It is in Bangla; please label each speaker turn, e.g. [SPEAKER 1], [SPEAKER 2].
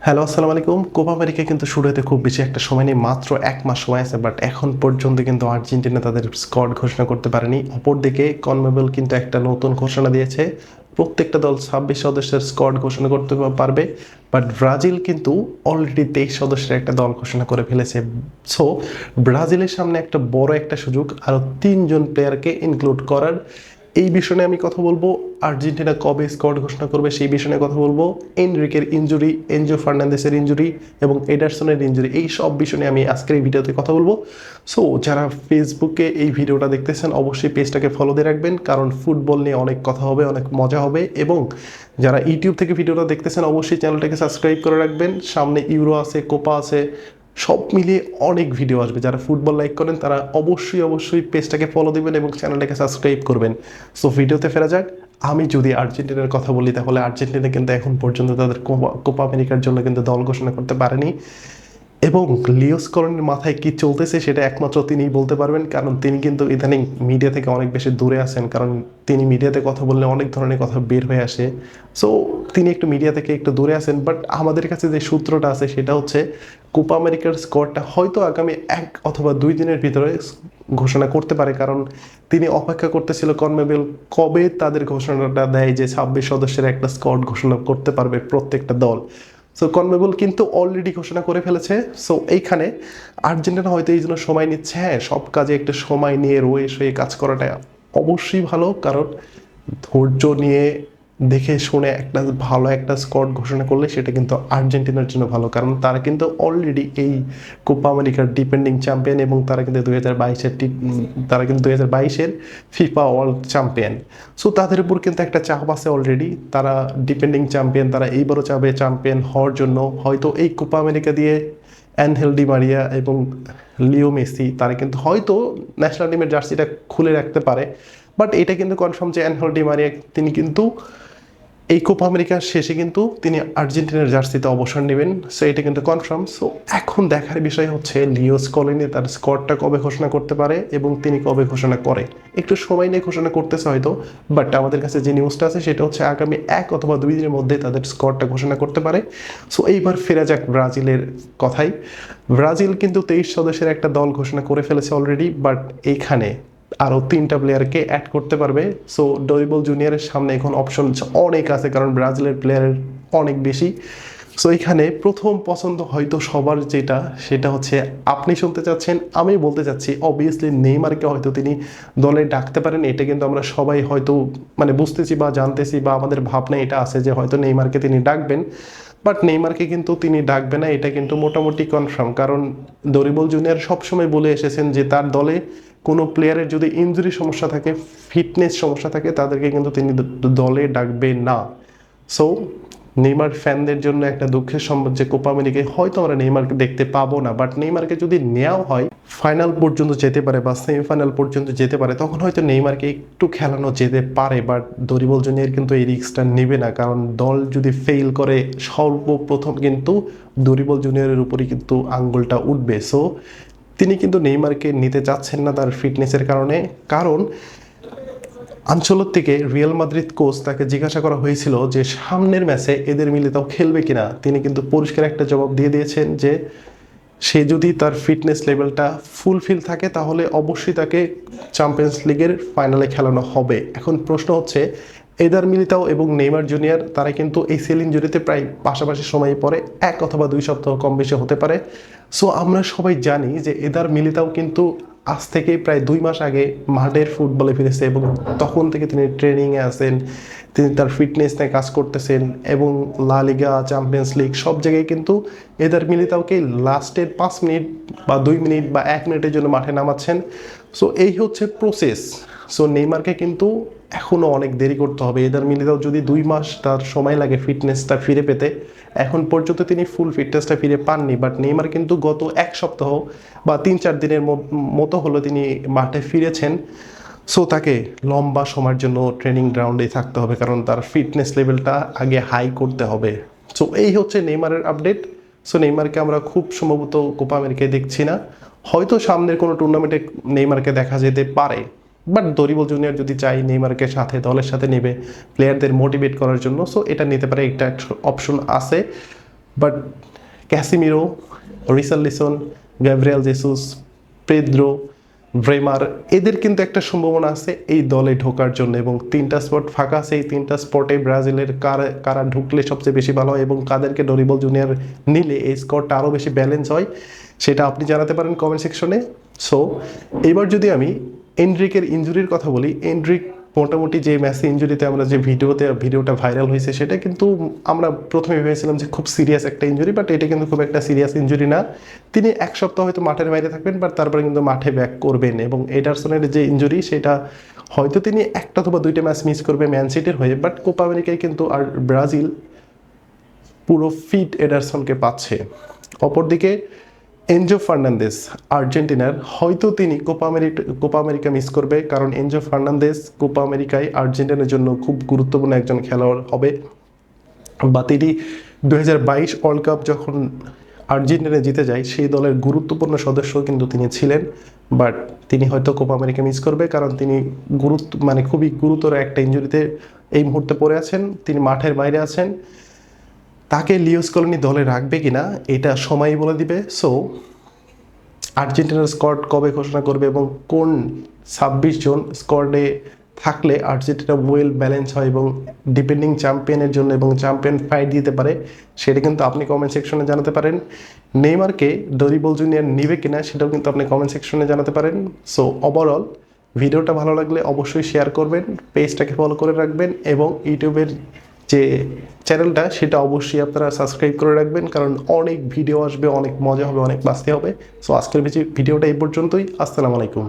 [SPEAKER 1] হ্যালো, আসসালামু আলাইকুম। কোপা আমেরিকা কিন্তু শুরু হতে খুব বেশি একটা সময় নেই, মাত্র ১ মাস সময় আছে। বাট এখন পর্যন্ত কিন্তু আর্জেন্টিনা তাদের স্কোয়াড ঘোষণা করতে পারেনি। অপরদিকে কনমেবল কিন্তু একটা নতুন ঘোষণা দিয়েছে, প্রত্যেকটা দল ২৬ সদস্যের স্কোয়াড ঘোষণা করতে পারবে। বাট ব্রাজিল কিন্তু অলরেডি ২৩ সদস্যের একটা দল ঘোষণা করে ফেলেছে। সো ব্রাজিলের সামনে একটা বড় একটা সুযোগ আরও ৩ জন প্লেয়ারকে ইনক্লুড করার। এই বিষয় নিয়ে আমি কথা বলবো। আর্জেন্টিনা কবে স্কোয়াড ঘোষণা করবে সেই বিষয় নিয়ে কথা বলবো। এনরিকের ইনজুরি, এনজো ফার্নান্দেসের ইনজুরি এবং এডারসনের ইনজুরি, এই সব বিষয় নিয়ে আমি আজকের এই ভিডিওতে কথা বলবো। সো যারা ফেসবুকে এই ভিডিওটা দেখতেছেন অবশ্যই পেজটাকে ফলো দিয়ে রাখবেন, কারণ ফুটবল নিয়ে অনেক কথা হবে, অনেক মজা হবে। এবং যারা ইউটিউব থেকে ভিডিওটা দেখতেছেন অবশ্যই চ্যানেলটাকে সাবস্ক্রাইব করে রাখবেন। সামনে ইউরো আছে, কোপা আছে, সব মিলিয়ে অনেক ভিডিও আসবে। যারা ফুটবল লাইক করেন তারা অবশ্যই পেজটাকে ফলো দিবেন এবং চ্যানেলটাকে সাবস্ক্রাইব করবেন। সো ভিডিওতে ফেরা যাক। আমি যদি আর্জেন্টিনার কথা বলি তাহলে আর্জেন্টিনা কিন্তু এখন পর্যন্ত তাদের কোপা আমেরিকার জন্য কিন্তু দল ঘোষণা করতে পারেনি। এবং লিও স্কলনির মাথায় কি চলতেছে সেটা একমাত্র তিনিই বলতে পারবেন, কারণ তিনি কিন্তু ইদানিং মিডিয়া থেকে অনেক বেশি দূরে আছেন। কারণ তিনি মিডিয়াতে কথা বললে অনেক ধরনের কথা বের হয়ে আসে। সো তিনি একটু মিডিয়া থেকে একটু দূরে আছেন। বাট আমাদের কাছে যে সূত্রটা আছে সেটা হচ্ছে কোপা আমেরিকার স্কোয়াডটা হয়তো আগামী ১ অথবা ২ দিনের ভিতরে ঘোষণা করতে পারে। কারণ তিনি অপেক্ষা করতেছিল কনমেবল কবে তাদের ঘোষণাটা দেয় যে ২৬ সদস্যের একটা স্কোয়াড ঘোষণা করতে পারবে প্রত্যেকটা দল। সো কনমেবল কিন্তু অলরেডি ঘোষণা করে ফেলেছে। সো এইখানে আর্জেন্টিনা হয়তো এই জন্য সময় নিচ্ছে। হ্যাঁ, সব কাজে একটা সময় নিয়ে রয়ে সয়ে কাজ করাটা অবশ্যই ভালো, কারণ ধৈর্য নিয়ে দেখে শুনে একটা ভালো একটা স্কোয়াড ঘোষণা করলে সেটা কিন্তু আর্জেন্টিনার জন্য ভালো। কারণ তারা কিন্তু অলরেডি এই কোপা আমেরিকার ডিপেন্ডিং চ্যাম্পিয়ন এবং তারা কিন্তু ২০২২-এর ফিফা ওয়ার্ল্ড চ্যাম্পিয়ন। সো তাদের উপর কিন্তু একটা চাপ আছে অলরেডি। তারা ডিপেন্ডিং চ্যাম্পিয়ন, তারা এইবারও চাবে চ্যাম্পিয়ন হওয়ার জন্য। হয়তো এই কোপা আমেরিকা দিয়ে অ্যানহেল ডি মারিয়া এবং লিও মেসি তারা কিন্তু হয়তো ন্যাশনাল টিমের জার্সিটা খুলে রাখতে পারে। বাট এটা কিন্তু কনফার্ম যে অ্যানহেল ডি মারিয়া তিনি কিন্তু এই কোপা আমেরিকার শেষে কিন্তু তিনি আর্জেন্টিনার জার্সিতে অবসর নেবেন। সো এটা কিন্তু কনফার্ম। সো এখন দেখার বিষয় হচ্ছে লিও স্কলিনি তার স্কোয়াডটা কবে ঘোষণা করতে পারে এবং তিনি কবে ঘোষণা করে। একটু সময় নিয়ে ঘোষণা করতেছে হয়তো, বাট আমাদের কাছে যে নিউজটা আছে সেটা হচ্ছে আগামী ১ অথবা ২ দিনের মধ্যে তাদের স্কোয়াডটা ঘোষণা করতে পারে। সো এইবার ফেরা যাক ব্রাজিলের কথাই। ব্রাজিল কিন্তু ২৩ সদস্যের একটা দল ঘোষণা করে ফেলেছে অলরেডি। বাট এইখানে আরও ৩টা প্লেয়ারকে অ্যাড করতে পারবে। সো ডরিবল জুনিয়রের সামনে এখন অপশন অনেক আছে, কারণ ব্রাজিলের প্লেয়ারের অনেক বেশি। সো এখানে প্রথম পছন্দ হয়তো সবার যেটা সেটা হচ্ছে আপনি শুনতে চাচ্ছেন, আমি বলতে চাচ্ছি অবভিয়াসলি নেইমারকে হয়তো তিনি দলে ডাকতে পারেন। এটা কিন্তু আমরা সবাই হয়তো বুঝতেছি বা জানতেছি বা আমাদের ভাবনা এটা আছে যে হয়তো নেইমারকে তিনি ডাকবেন। বাট নেইমারকে কিন্তু তিনি ডাকবে না, এটা কিন্তু মোটামুটি কনফার্ম। কারণ ডরিবল জুনিয়র সবসময় বলে এসেছেন যে তার দলে কোনো প্লেয়ারের যদি ইনজুরি সমস্যা থাকে, ফিটনেস সমস্যা থাকে, তাদেরকে কিন্তু তিনি দলে ডাকবে না। সো নেইমার ফ্যানদের জন্য একটা দুঃখের সংবাদ যে কোপা আমেরিকায় হয়তো আমরা নেইমারকে দেখতে পাবো না। বাট নেইমারকে যদি নেওয়াও হয়, ফাইনাল পর্যন্ত যেতে পারে বা সেমিফাইনাল পর্যন্ত যেতে পারে, তখন হয়তো নেইমারকে একটু খেলানো যেতে পারে। বাট ডরিবল জুনিয়র কিন্তু এই রিস্কটা নেবে না, কারণ দল যদি ফেল করে সর্বপ্রথম কিন্তু ডরিবল জুনিয়রের উপরই কিন্তু আঙ্গুলটা উঠবে। সো তিনি কিন্তু নেইমারকে নিতে চাচ্ছেন না তার ফিটনেসের কারণে। কারণ আনচেলত্তিকে রিয়াল মাদ্রিদ কোচ তাকে জিজ্ঞাসা করা হয়েছিল যে সামনের ম্যাচে এদের মিলিতাও খেলবে কিনা, তিনি কিন্তু পরিষ্কার একটা জবাব দিয়ে দিয়েছেন যে সে যদি তার ফিটনেস লেভেলটা ফুলফিল থাকে তাহলে অবশ্যই তাকে চ্যাম্পিয়ন্স লিগের ফাইনালে খেলানো হবে। এখন প্রশ্ন হচ্ছে এদার মিলিতাও এবং নেইমার জুনিয়র তারা কিন্তু এই সেল ইনজুরিতে প্রায় পাশাপাশি সময়ে পরে ১ অথবা ২ সপ্তাহ কম বেশি হতে পারে। সো আমরা সবাই জানি যে এদার মিলিতাও কিন্তু আজ থেকে প্রায় ২ মাস আগে মাঠের ফুটবলে ফিরেছে এবং তখন থেকে তিনি ট্রেনিংয়ে আছেন, তিনি তার ফিটনেস নিয়ে কাজ করতেছেন এবং লা লিগা, চ্যাম্পিয়ন্স লিগ সব জায়গায় কিন্তু এদার মিলিতাওকে লাস্টের ৫ মিনিট বা ২ মিনিট বা ১ মিনিটের জন্য মাঠে নামাচ্ছেন। সো এই হচ্ছে প্রসেস। সো নেইমারকে কিন্তু এখনও অনেক দেরি করতে হবে। এদার মিলিতাও যদি ২ মাস তার সময় লাগে ফিটনেসটা ফিরে পেতে, এখন পর্যন্ত তিনি ফুল ফিটনেসটা ফিরে পাননি। বাট নেইমার কিন্তু গত ১ সপ্তাহ বা ৩-৪ দিনের মতো হলো তিনি মাঠে ফিরেছেন। সো তাকে লম্বা সময়ের জন্য ট্রেনিং গ্রাউন্ডে থাকতে হবে, কারণ তার ফিটনেস লেভেলটা আগে হাই করতে হবে। সো এই হচ্ছে নেইমারের আপডেট। সো নেইমারকে আমরা খুব সম্ভবত কোপা আমেরিকায় দেখছি না, হয়তো সামনের কোনো টুর্নামেন্টে নেইমারকে দেখা যেতে পারে। বাট ডরিবল জুনিয়র যদি চাই নেইমারকে সাথে দলের সাথে নেবে প্লেয়ারদের মোটিভেট করার জন্য, সো এটা নিতে পারে, একটা অপশন আছে। But Casemiro, Richarlison, Gabriel Jesus, Pedro, Bremer এদের কিন্তু একটা সম্ভাবনা আছে এই দলে ঢোকার জন্য, এবং 3টা স্পট ফাঁকা আছে। এই 3টা স্পটে ব্রাজিলের কারা ঢুকলে সবচেয়ে বেশি ভালো হয় এবং কাদেরকে ডরিবল জুনিয়র নিলে এই স্কোরটা আরও বেশি ব্যালেন্স হয়, সেটা আপনি জানাতে পারেন কমেন্ট সেকশনে। সো এবার যদি আমি এনড্রিকের ইনজুরির কথা বলি, এনড্রিক মোটামুটি যে ম্যাচে ইনজুরিতে আমরা যে ভিডিওটা ভাইরাল হয়েছে, সেটা কিন্তু আমরা প্রথমে ভেবেছিলাম যে খুব সিরিয়াস একটা ইনজুরি, বাট এটা কিন্তু খুব একটা সিরিয়াস ইনজুরি না। তিনি এক সপ্তাহ হয়তো মাঠের বাইরে থাকবেন, বাট তারপরে কিন্তু মাঠে ব্যাক করবেন। এবং এডারসনের যে ইনজুরি, সেটা হয়তো তিনি একটা অথবা 2টা ম্যাচ মিস করবে ম্যান সিটির হয়ে, বাট কোপা আমেরিকায় কিন্তু আর ব্রাজিল পুরো ফিট এডারসনকে পাচ্ছে। অপরদিকে এনজো ফার্নান্দেস আর্জেন্টিনার, হয়তো তিনি কোপা আমেরিকা মিস করবে, কারণ এনজো ফার্নান্দেস কোপা আমেরিকায় আর্জেন্টিনার জন্য খুব গুরুত্বপূর্ণ একজন খেলোয়াড় হবে। বা তিনি 2022 ওয়ার্ল্ড কাপ যখন আর্জেন্টিনা জিতে যায়, সেই দলের গুরুত্বপূর্ণ সদস্য কিন্তু তিনি ছিলেন। বাট তিনি হয়তো কোপা আমেরিকা মিস করবে, কারণ তিনি খুবই গুরুতর একটা ইনজুরিতে এই মুহূর্তে পড়ে আছেন, তিনি মাঠের বাইরে আছেন। তাকে লিও স্কলোনি দলে রাখবে কিনা এটা সময়ই বলে দিবে। সো আর্জেন্টিনার স্কোয়াড কবে ঘোষণা করবে এবং কোন 26 জন স্কোয়াডে থাকলে আর্জেন্টিনা ওয়েল ব্যালেন্স হয় এবং ডিপেন্ডিং চ্যাম্পিয়নের জন্য এবং চ্যাম্পিয়ন ফাইট দিতে পারে, সেটা কিন্তু আপনি কমেন্ট সেকশনে জানাতে পারেন। নেইমারকে ডরিবল জুনিয়র নেবে কিনা সেটাও কিন্তু আপনি কমেন্ট সেকশনে জানাতে পারেন। সো ওভারঅল ভিডিওটা ভালো লাগলে অবশ্যই শেয়ার করবেন, পেজটাকে ফলো করে রাখবেন এবং ইউটিউবের যে চ্যানেলটা সেটা অবশ্যই আপনারা সাবস্ক্রাইব করে রাখবেন, কারণ অনেক ভিডিও আসবে, অনেক মজা হবে, অনেক বাঁচতে হবে। সো আজকের ভিডিওটা এই পর্যন্তই। আসসালামু আলাইকুম।